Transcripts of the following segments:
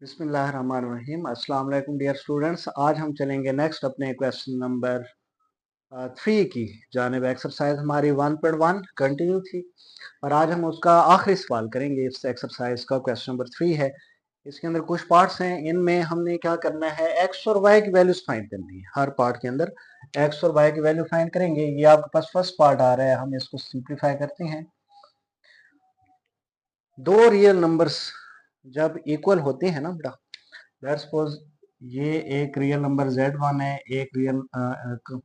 बिस्मिल्लाहिर्रहमानिर्रहीम। अस्सलाम वालेकुम डियर स्टूडेंट्स। आज हम चलेंगे नेक्स्ट अपने क्वेश्चन नंबर 3 की जानिब। एक्सरसाइज हमारी 1.1 कंटिन्यू थी और आज हम उसका आखिरी सवाल करेंगे। इस एक्सरसाइज का क्वेश्चन नंबर 3 है। इसके अंदर कुछ पार्ट्स हैं, इनमें हमने क्या करना है, एक्स और वाई की वैल्यूज फाइंड करनी है। हर पार्ट के अंदर एक्स और वाई की वैल्यू फाइंड करेंगे। ये आपके पास फर्स्ट पार्ट आ रहा है, हम इसको सिंप्लीफाई करते हैं। दो रियल नंबर्स जब इक्वल होते हैं ना बेटा, लेट्स सपोज ये एक रियल नंबर z1 है, एक रियल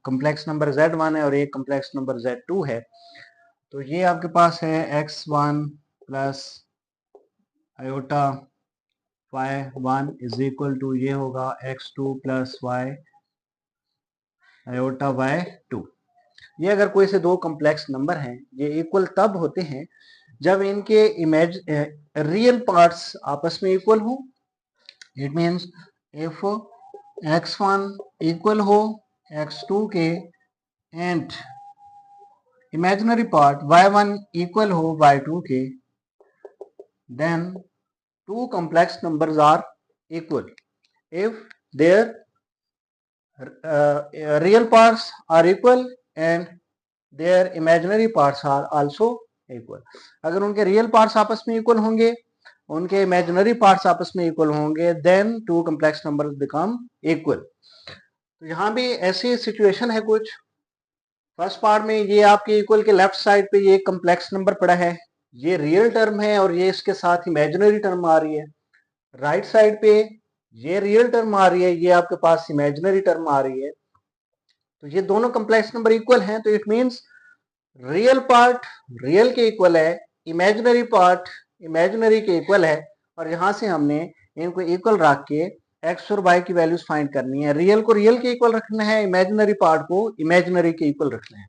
कम्प्लेक्स नंबर z1 है और एक कम्प्लेक्स नंबर z2 है। तो ये आपके पास है x1 plus iota y1 is equal to, ये होगा x2 plus y iota y2। ये अगर कोई से दो कम्प्लेक्स नंबर हैं, ये इक्वल तब होते हैं जब इनके रियल पार्ट्स आपस में इक्वल हो। It means if x1 equal हो x2 के and imaginary part y1 equal हो y2 के, then two complex numbers are equal if their real parts are equal and their imaginary parts are also equal। अगर उनके real parts आपस में equal होंगे, उनके इमेजिनरी पार्ट्स आपस में इक्वल होंगे, then two complex numbers become equal. तो यहाँ भी ऐसी सिचुएशन है कुछ। फर्स्ट पार्ट में ये आपके इक्वल के लेफ्ट साइड पे ये कम्प्लेक्स नंबर पड़ा है, ये रियल टर्म है और ये इसके साथ इमेजिनरी टर्म आ रही है। राइट साइड पे ये रियल टर्म आ रही है, ये आपके पास इमेजिनरी टर्म आ रही है। तो ये दोनों कम्प्लेक्स नंबर इक्वल हैं, तो it means real part real के इक्वल है, इमेजिनरी पार्ट इमेजिनरी के इक्वल है। और यहां से हमने इनको इक्वल रख के एक्स और वाई की वैल्यूज फाइंड करनी है। रियल को रियल के इक्वल रखना है, इमेजिनरी पार्ट को इमेजिनरी के इक्वल रखना है।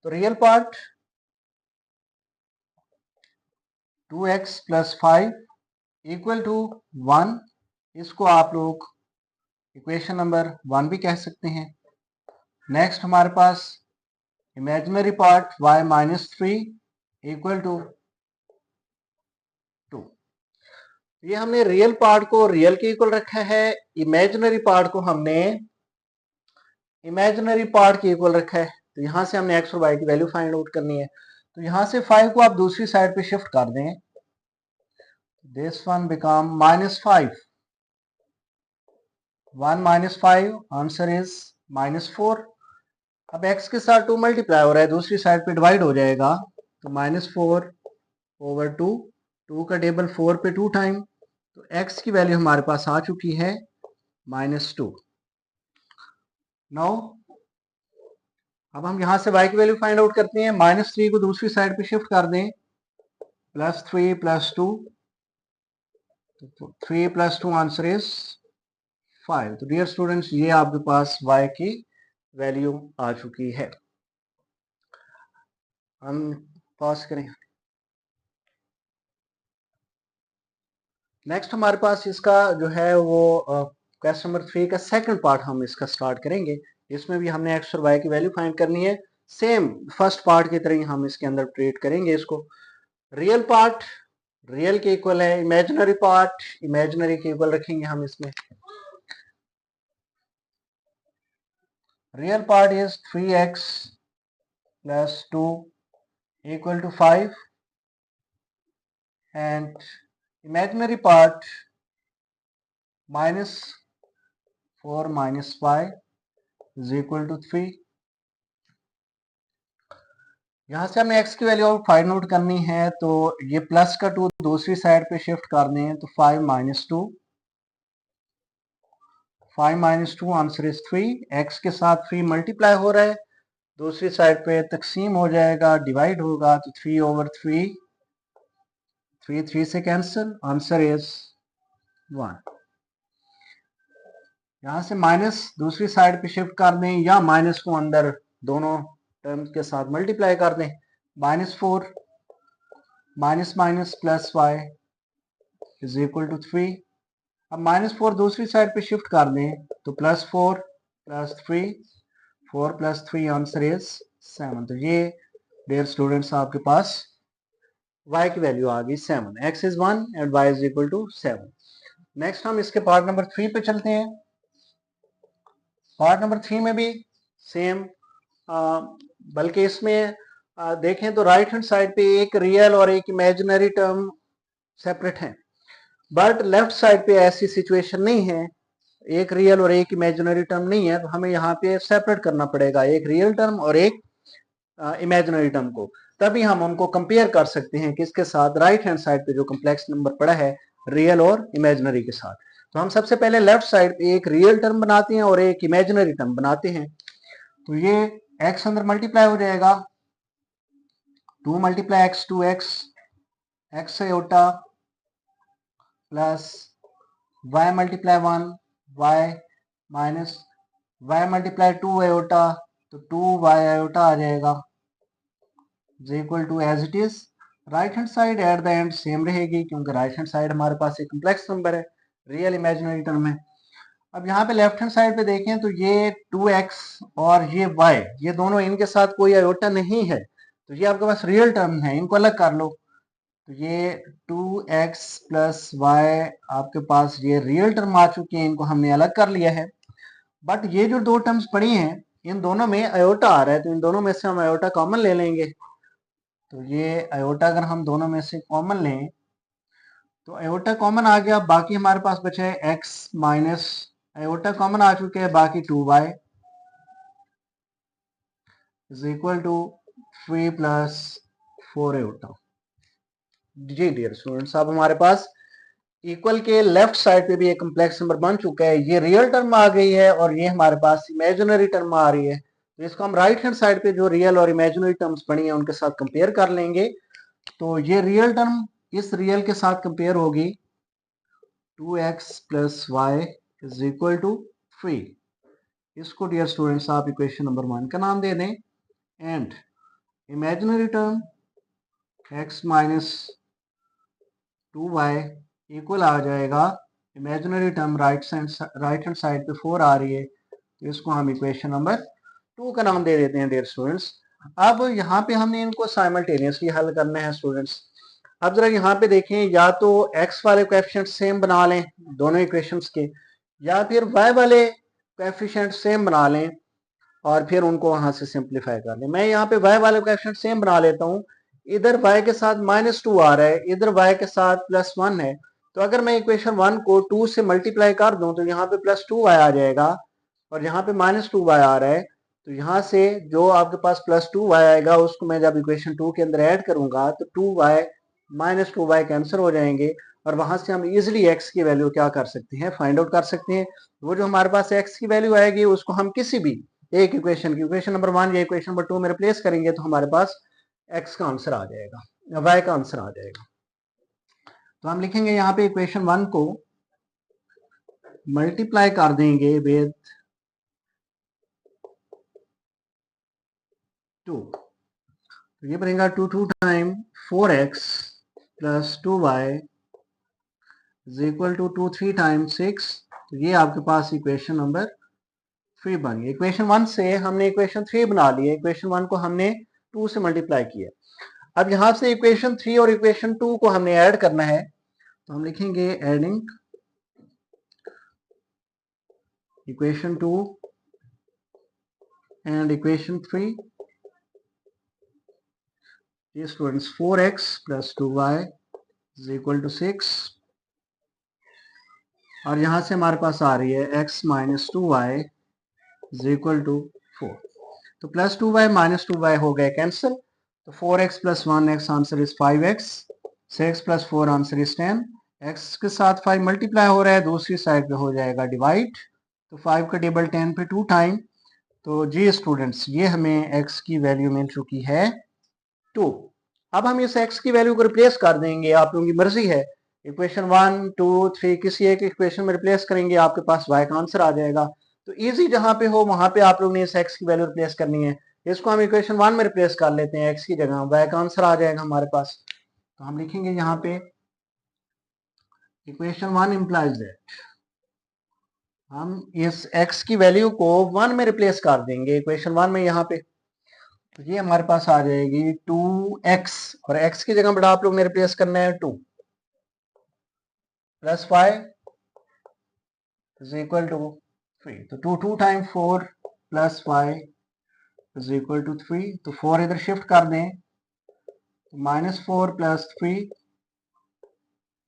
तो real part 2x plus 5 equal to 1, इसको आप लोग इक्वेशन नंबर 1 भी कह सकते हैं। नेक्स्ट हमारे पास imaginary part y minus 3 equal to 2। ये हमने रियल पार्ट को रियल के इक्वल रखा है, इमेजिनरी पार्ट को हमने इमेजिनरी पार्ट के इक्वल रखा है। तो यहां से हमने x और y की वैल्यू फाइंड आउट करनी है। तो यहां से 5 को आप दूसरी साइड पे शिफ्ट कर दें, this one become -5। 1 minus 5 answer is -4। अब x के साथ 2 मल्टीप्लाई हो रहा है, दूसरी साइड पे डिवाइड हो जाएगा, तो -4 ओवर 2, 2 का टेबल 4 पे 2 टाइम, तो x की वैल्यू हमारे पास आ चुकी है -2। नाउ अब हम यहां से y की वैल्यू फाइंड आउट करते हैं। -3 को दूसरी साइड पे शिफ्ट कर दें, +3 + 2, 3 + 2 आंसर इज 5। तो डियर स्टूडेंट्स, ये आपके पास y की वैल्यू आ चुकी है। हम पास करें। नेक्स्ट हमारे पास इसका जो है वो क्वेश्चन नंबर 3 का सेकंड पार्ट हम इसका स्टार्ट करेंगे। इसमें भी हमने एक्स और वाई की वैल्यू फाइंड करनी है। सेम फर्स्ट पार्ट की तरह ही हम इसके अंदर ट्रीट करेंगे इसको। रियल पार्ट रियल के इक्वल है, इमेजिनरी पार्ट इमेजिनरी के इक्वल रखेंगे हम इसमें। Real part is 3x + 2 equal to 5 and imaginary part -4 - 5 is equal to 3। यहां से हमें x की वैल्यू फाइंड आउट करनी है, तो ये प्लस का 2 दूसरी साइड पे शिफ्ट कर दें, तो 5 - 2, 5 - 2 आंसर इज 3। x के साथ 3 मल्टीप्लाई हो रहा है, दूसरी साइड पे तकसीम हो जाएगा, डिवाइड होगा, तो 3 ओवर 3, 3 3 से कैंसिल, आंसर इज 1। यहां से माइनस दूसरी साइड पे शिफ्ट कर दें या माइनस को अंदर दोनों टर्म्स के साथ मल्टीप्लाई कर दें, -4 minus minus plus y is equal to 3। अब -4 दूसरी साइड पे शिफ्ट कर दें, तो +4 + 3, 4 + 3 आंसर इज 7। तो ये डियर स्टूडेंट्स आपके पास y की वैल्यू आ गई 7। x is 1 and y is equal to 7। Next हम इसके पार्ट नंबर 3 पे चलते हैं। पार्ट नंबर 3 में भी सेम, बल्कि इसमें देखें तो राइट हैंड साइड पे एक रियल और एक इमेजिनरी टर्म सेपरेट है, बट लेफ्ट साइड पे ऐसी सिचुएशन नहीं है, एक रियल और एक इमेजिनरी टर्म नहीं है, तो हमें यहाँ पे सेपरेट करना पड़ेगा एक रियल टर्म और एक इमेजिनरी टर्म को, तभी हम उनको कंपेयर कर सकते हैं किसके साथ, राइट हैंड साइड पे जो कॉम्प्लेक्स नंबर पड़ा है रियल और इमेजिनरी के साथ। तो हम सबसे पहले लेफ्ट साइड पे एक रियल टर्म बनाते हैं और एक इमेजिनरी टर्म बनाते हैं। तो ये x अंदर मल्टीप्लाई हो जाएगा, 2 multiply x 2x x iota plus y multiply 1 y minus y multiply 2 iota, तो 2y आयोटा आ जाएगा is equal to as it is. Right hand side at the end same रहेगी क्योंकि राइट हैंड साइड हमारे पास एक complex number है, real imaginary term है। अब यहाँ पे लेफ्ट हैंड साइड पे देखें तो ये 2x और ये y, ये दोनों इनके साथ कोई आयोटा नहीं है, तो ये आपके पास रियल टर्म है, इनको अलग कर लो। तो ये 2x प्लस वाई आपके पास ये रियल टर्म आ चुके हैं, इनको हमने अलग कर लिया है। बट ये जो दो टर्म्स पड़ी हैं इन दोनों में आयोटा आ रहा है, तो इन दोनों में से हम आयोटा कॉमन ले लेंगे। तो ये आयोटा अगर हम दोनों में से कॉमन लें तो आयोटा कॉमन आ गया, बाकी हमारे पास बचा है x माइनस आयोटा कॉमन आ चुके हैं, बाकी 2y is equal to 3 plus 4 iota. जी डियर स्टूडेंट्स, अब हमारे पास इक्वल के लेफ्ट साइड पे भी एक कॉम्प्लेक्स नंबर बन चुका है, ये रियल टर्म आ गई है और ये हमारे पास इमेजिनरी टर्म आ रही है। तो इसको हम राइट हैंड साइड पे जो रियल और इमेजिनरी टर्म्स बनी है उनके साथ कंपेयर कर लेंगे। तो ये रियल टर्म इस रियल के साथ कंपेयर होगी, 2x plus y is equal to 3। इसको डियर स्टूडेंट्स आप इक्वेशन नंबर 1 का नाम दे दें। And imaginary term x minus 2y equal आ जाएगा, imaginary term right hand side पे 4 आ रही है, तो इसको हम इक्वेशन नंबर 2 का नाम दे देते हैं डियर स्टूडेंट्स। अब यहाँ पे हमने इनको साइमल्टेनियसली हल करना है स्टूडेंट्स। अब जरा यहाँ पे देखें, या तो x वाले कोएफिशिएंट सेम बना लें दोनों इक्वेशंस के, या फिर y वाले कोएफिशिएंट सेम बना लें और फिर उनको वहां से सिंप्लीफाई कर लें। मैं यहाँ पे y वाले कोएफिशिएंट सेम बना लेता हूँ, इधर y के साथ -2 आ रहा है, इधर y के साथ +1 है, तो अगर मैं इक्वेशन 1 को 2 से मल्टीप्लाई कर दूं तो यहाँ पे +2y आ जाएगा और यहाँ पे -2y आ रहा है, तो यहाँ से जो आपके पास +2y आएगा उसको मैं जब इक्वेशन 2 के अंदर ऐड करूंगा तो 2y -2y कैंसिल हो जाएंगे और वहां से हम इजिली x की वैल्यू क्या कर सकते हैं, फाइंड आउट कर सकते हैं। वो जो हमारे पास x की वैल्यू आएगी उसको हम किसी भी एक इक्वेशन की, इक्वेशन नंबर 1 या इक्वेशन नंबर 2 में रिप्लेस करेंगे तो हमारे पास x का आंसर आ जाएगा, y का आंसर आ जाएगा। तो हम लिखेंगे यहाँ पे इक्वेशन 1 को मल्टीप्लाई कर देंगे विद 2, तो ये बनेगा 2 time 4x plus 2y is equal to 2 time 6। तो ये आपके पास इक्वेशन नंबर 3 बन गई। इक्वेशन 1 से हमने इक्वेशन 3 बना ली है, इक्वेशन 1 को हमने 2 से मल्टीप्लाई किया। अब यहां से इक्वेशन 3 और इक्वेशन 2 को हमने ऐड करना है, तो हम लिखेंगे एडिंग इक्वेशन 2 एंड इक्वेशन 3। ये students 4x plus 2y is equal to 6 और यहां से हमारे पास आ रही है x minus 2y is equal to 4। तो प्लस 2y माइनस 2y हो गए कैंसिल, तो 4x plus 1x answer is 5x, 6 plus 4 answer is 10, x के साथ 5 मल्टीप्लाई हो रहा है, दूसरी साइड पे हो जाएगा डिवाइड, तो 5 का टेबल 10 पे 2 टाइम। तो जी स्टूडेंट्स ये हमें x की वैल्यू मिल चुकी है 2। अब हम इस x की वैल्यू को रिप्लेस कर देंगे, आप लोगों की मर्जी है, इक्वेशन 1 2 3 किसी एक इक्वेशन में रिप्लेस करेंगे, आपके पास y का आंसर आ जाएगा। तो इजी जहां पे हो वहां पे आप लोग ने इस x की वैल्यू रिप्लेस करनी है, इसको हम इक्वेशन 1 में रिप्लेस कर लेते हैं, x की जगह y का आंसर आ जाएगा हमारे पास। तो हम लिखेंगे यहाँ पे इक्वेशन 1 इंप्लाइज दैट, हम इस x की वैल्यू को 1 में रिप्लेस कर देंगे इक्वेशन 1 में यहाँ पे, तो ये हमारे पास आ जाएगी 2x और x की जगह बेटा आप लोग ने रिप्लेस करना है 2 प्लस 5 इज इक्वल टू 3। तो 2 time 4 plus 5 is equal to 3। तो 4 इधर शिफ्ट कर दें, तो -4 plus 3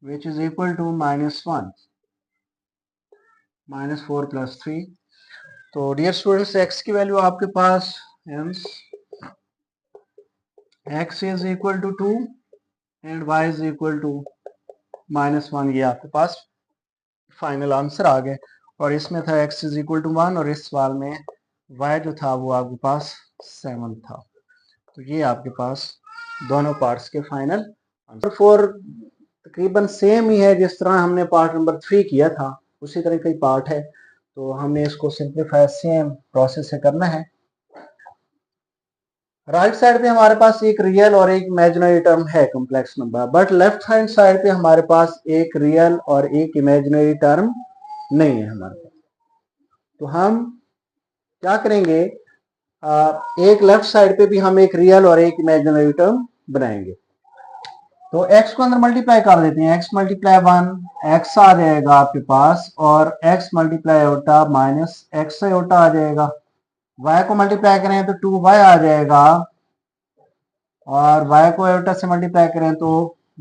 which is equal to -1, -4 plus 3। तो डियर स्टूडेंट्स, x की वैल्यू आपके पास hence x is equal to 2 and y is equal to -1। ये आपके पास फाइनल आंसर आ गए। और इसमें था x इज इक्वल टू 1 और इस सवाल में y जो था वो आपके पास 7 था। तो ये आपके पास दोनों पार्ट्स के फाइनल आंसर। 4 तकरीबन सेम ही है, जिस तरह हमने पार्ट नंबर 3 किया था उसी तरह का ही पार्ट है। तो हमने इसको सिंप्लीफाई सेम प्रोसेस से करना है। राइट साइड पे हमारे पास एक रियल और एक इमेजिनरी टर्म है complex number, but left hand side पे हमारे पास एक रियल और एक इमेजिनरी टर्म नहीं है हमारे पास। तो हम क्या करेंगे, एक लेफ्ट साइड पे भी हम एक रियल और एक इमेजिनरी टर्म बनाएंगे। तो x को अंदर मल्टीप्लाई कर देते हैं, x मल्टीप्लाई 1 x आ जाएगा आपके पास, और x multiply iota minus x iota आ जाएगा। y को मल्टीप्लाई करें तो 2y आ जाएगा, और y को आयोटा से मल्टीप्लाई करें तो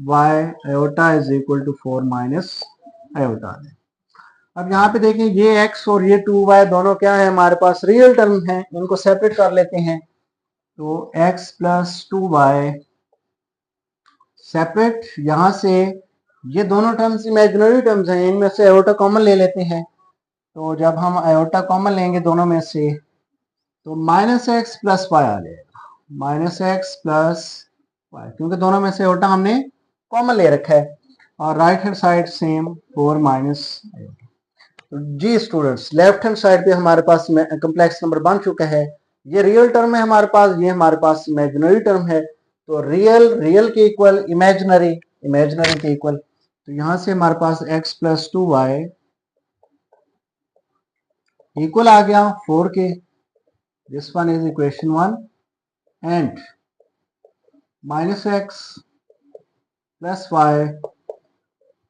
y iota is equal to 4 minus iota आ जाएगा। अब यहाँ पे देखें, ये x और ये 2y दोनों क्या है हमारे पास, रियल टर्म है। इनको सेपरेट कर लेते हैं। तो x प्लस 2y सेपरेट, यहां से ये दोनों टर्म्स इमेजिनरी टर्म्स हैं, इनमें से आयोटा कॉमन ले लेते हैं। तो जब हम आयोटा कॉमन लेंगे दोनों में से, तो -x प्लस y आ जाएगा, -x प्लस y, क्योंकि दोनों में से आयोटा हमने कॉमन ले रखा है। और right hand side same 4 minus. जी स्टूडेंट्स, लेफ्ट हैंड साइड पे हमारे पास कॉम्प्लेक्स नंबर बन चुका है। ये रियल टर्म है हमारे पास, ये हमारे पास इमेजिनरी टर्म है। तो रियल के इक्वल इमेजिनरी के इक्वल। तो यहां से हमारे पास x प्लस 2y इक्वल आ गया 4 के। This one is equation 1 and -x plus y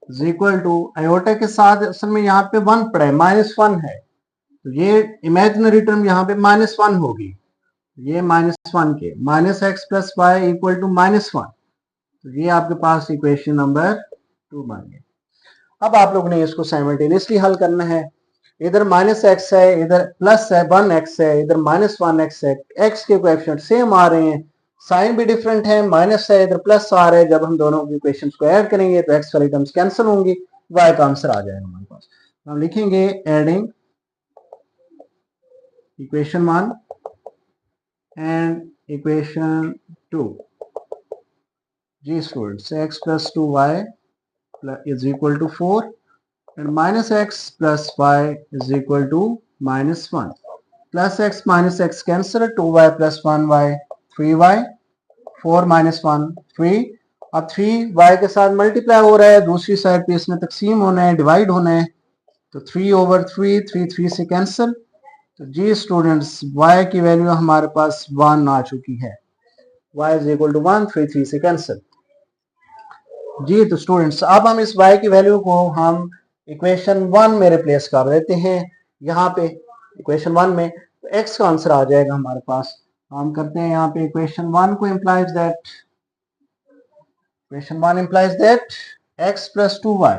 is equal to, iota के साथ असल में यहाँ पे 1 पड़ा है, -1 है। तो ये इमेजिनरी टर्म यहाँ पे -1 होगी, ये -1 के -x plus y equal to -1। तो ये आपके पास इक्वेशन नंबर 2 बन गई। अब आप लोग ने इसको साइमल्टेनियसली हल करना है। इधर -x है, इधर प्लस है 1x है, इधर -1x है। x के कोएफिशिएंट सेम आ रहे हैं, साइन भी डिफरेंट है, माइनस है इधर प्लस आ रहा है। जब हम दोनों इक्वेशंस को ऐड करेंगे तो x वाली टर्म्स कैंसिल होंगी, y का आंसर आ जाएगा हमारे पास। हम लिखेंगे adding equation 1 and equation 2. G students, x plus 2y is equal to 4 and minus x plus y is equal to -1. Plus x minus x cancel, 2y plus 1y 3y, 4 minus 1 3। अब 3y के साथ multiply हो रहा है, दूसरी side पे इसमें तकसीम होना है, डिवाइड होना है। तो 3/3, 3 से कैंसिल। तो जी स्टूडेंट्स, y की वैल्यू हमारे पास 1 आ चुकी है, y इज इक्वल टू 1, 3 से कैंसिल। जी तो स्टूडेंट्स, अब हम इस y की वैल्यू को हम इक्वेशन 1 में रिप्लेस कर देते हैं। यहाँ पे इक्वेशन 1 में तो x का आंसर आ जाएगा हमारे पास। हम करते हैं यहाँ पे इक्वेशन 1 को implies that x plus 2y,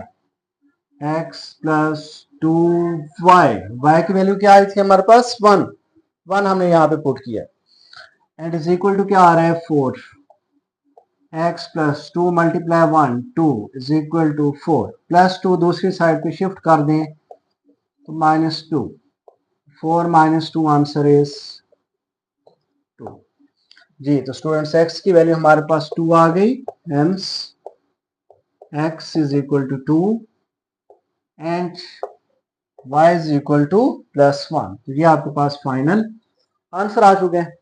x plus 2y, y की वैल्यू क्या आई थी हमारे पास 1 हमने यहाँ पे पुट किया, एंड इज इक्वल टू क्या आ रहा है 4। x प्लस 2 multiply 1 2 is equal to 4 plus 2 दूसरी साइड पे शिफ्ट कर दें तो -2, 4 माइनस 2 आंसर इज 2। जी तो स्टूडेंट्स, x की वैल्यू हमारे पास 2 आ गई, hence x is equal to 2 and y is equal to +1। तो ये आपके पास फाइनल आंसर आ चुके हैं।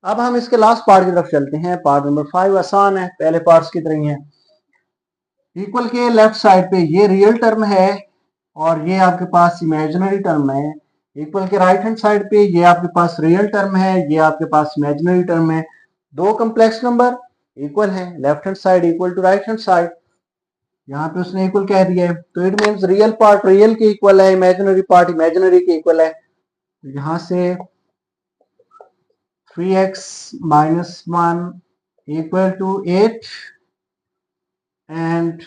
अब हम इसके लास्ट पार्ट की तरफ चलते हैं। पार्ट नंबर 5 आसान है, पहले पार्ट्स की तरह ही है। इक्वल के लेफ्ट साइड पे ये रियल टर्म है और ये आपके पास इमेजिनरी टर्म है। इक्वल के राइट हैंड साइड पे ये आपके पास रियल टर्म है, ये आपके पास इमेजिनरी टर्म है। दो कॉम्प्लेक्स नंबर इक्वल है, left hand side equal to right hand side. यहाँ पे उसने इक्वल कह दिया है, तो it means real part real के इक्वल है, इमेजिनरी पार्ट इमेजिनरी के इक्वल है। यहाँ से 3x minus 1 equal to 8 and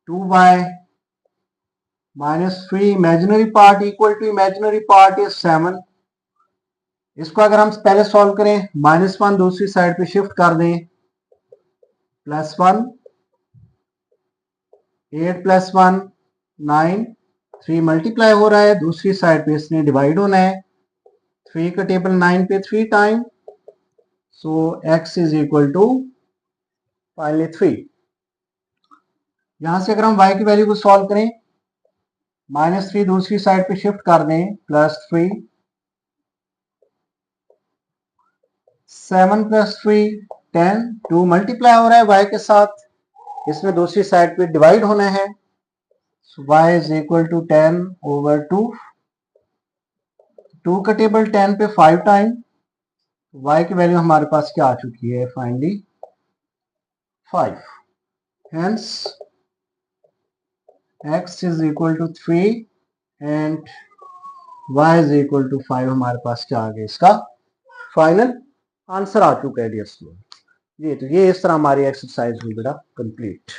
2y minus 3 imaginary part equal to imaginary part is 7। इसको अगर हम पहले सॉल्व करें, -1 दूसरी साइड पे शिफ्ट कर दें, +1 8 + 1 9 3 मल्टीप्लाई हो रहा है, दूसरी साइड पे इसने डिवाइड होना है, 3 का टेबल 9 पे 3 time, so x is equal to finally 3। यहां से अगर हम y की वैल्यू को सॉल्व करें, -3 दूसरी साइड पे शिफ्ट कर दें, +3 7 + 3 10 2 मल्टीप्लाई हो रहा है y के साथ, इसमें दूसरी साइड पे डिवाइड होना है, so y is equal to 10/2 2 का टेबल 10 पे 5 टाइम, y की वैल्यू हमारे पास क्या आ चुकी है finally 5। Hence x is equal to 3 and y is equal to 5 हमारे पास क्या आ गया, इसका फाइनल आंसर आ चुका है डियर स्टूडेंट। ये तो ये इस तरह हमारी एक्सरसाइज हुई बेटा कंप्लीट।